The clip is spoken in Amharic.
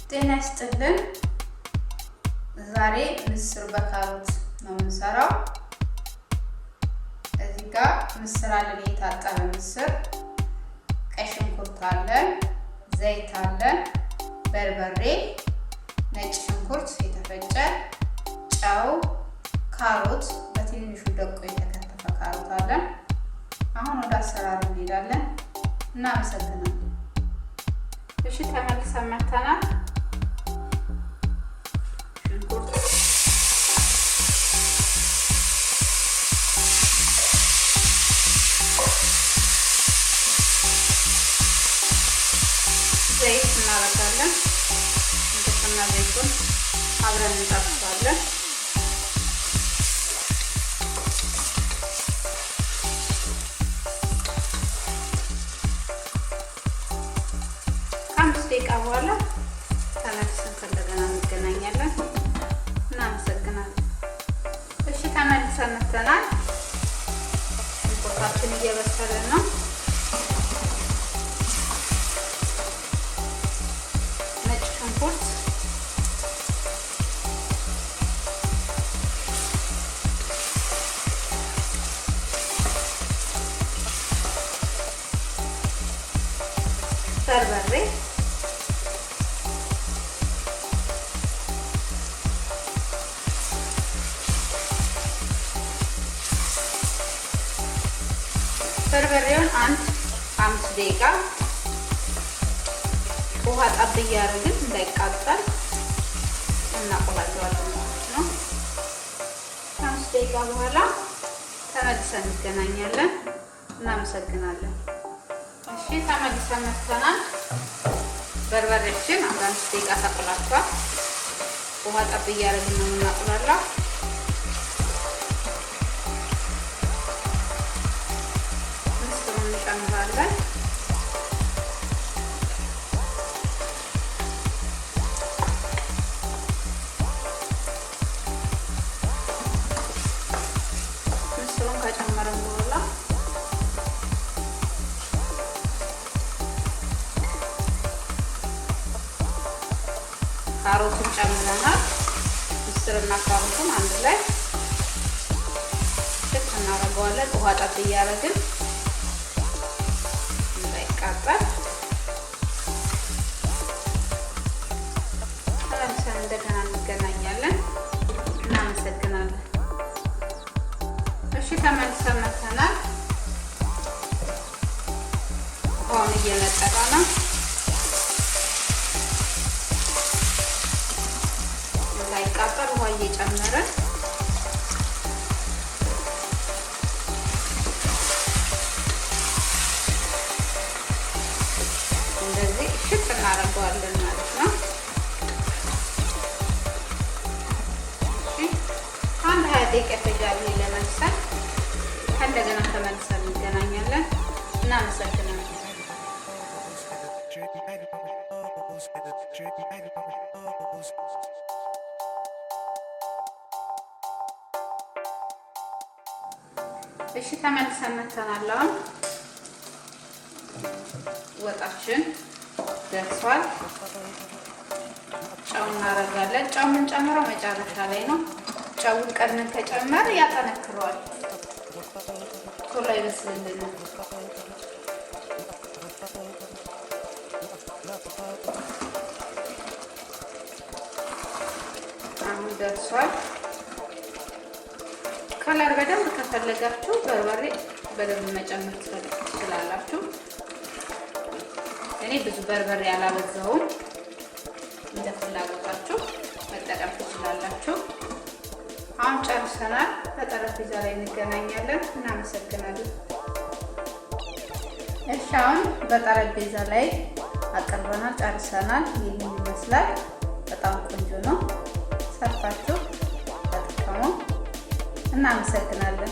ጤና ይስጥልን። ዛሬ ምስር በካሮት ነው የምንሰራው። እዚህ ጋር ምስር አለን፣ የታጠበ ምስር፣ ቀይ ሽንኩርት አለን፣ ዘይት አለን፣ በርበሬ፣ ነጭ ሽንኩርት የተፈጨ፣ ጨው፣ ካሮት በትንሹ ደቆ የተከተፈ ካሮት አለን። አሁን ወደ አሰራሩ እንሄዳለን። እናመሰግናለን። እሺ ተመልሰን መጥተናል። ሽንኩርት፣ ዘይት እናደርጋለን። ሽንኩርትና ዘይቱን አብረን እንጠብሳለን። ደቂቃ በኋላ ተመልሰን እንደገና እንገናኛለን። እናመሰግናለን። እሺ ተመልሰን መጥተናል። ሽንኩርታችን እየበሰለ ነው። ነጭ ሽንኩርት፣ በርበሬ፣ በርበሬውን 5 ደቂቃ ውሃ ጣብ እያደረግን እንዳይቃጠል እናቆላለዋለን ማለት ነው። 5 ደቂቃ በኋላ ተመልሰን እንገናኛለን። እናመሰግናለን። እሺ ተመልሰን መጥተናል። በርበሬችን 5 ደቂቃ ተቆላልቷል። ውሃ ጣብ እያደረግን ነው የምናቆላለው። እንጨምራለን። ምስሩን ከጨመረን በኋላ ካሮቱን ጨምረናል። ምስርና ካሮቱን አንድ ላይ ጥብስ እናደርገዋለን። ውሃ ጣብ እያደረግን እንዳይቃጠል ተመልሰን እንደገና እንገናኛለን። እናመሰግናለን። እሺ ተመልሰን መጥተናል። ውሃውን እየመጠጠ ነው። እንዳይቃጠል ውሃ እየጨመርን እንደዚህ ሽጥ እናደርገዋለን ማለት ነው። እሺ አንድ 20 ደቂቃ ይፈጃል ለመብሰል። እንደገና ተመልሰን እንገናኛለን። እናመሰግናለን። እሺ ተመልሰን መጥተናል። አሁን ወጣችን ደርሷል። ጨው እናደርጋለን። ጨው የምንጨምረው መጨረሻ ላይ ነው። ጨውን ቀድመን ከጨመር ያጠነክረዋል፣ ቶሎ አይበስልልንም። አሁን ደርሷል። ከለር በደንብ ከፈለጋችሁ በርበሬ በደንብ መጨመር ትችላላችሁ። እኔ ብዙ በርበሬ አላበዛውም። እንደ ፍላጎታችሁ መጠቀም ትችላላችሁ። አሁን ጨርሰናል። በጠረጴዛ ላይ እንገናኛለን። እናመሰግናለን። እሺ አሁን በጠረጴዛ ላይ አቅርበናል፣ ጨርሰናል። ይህን ይመስላል። በጣም ቆንጆ ነው። ሰርታችሁ ተጠቀሙ። እናመሰግናለን።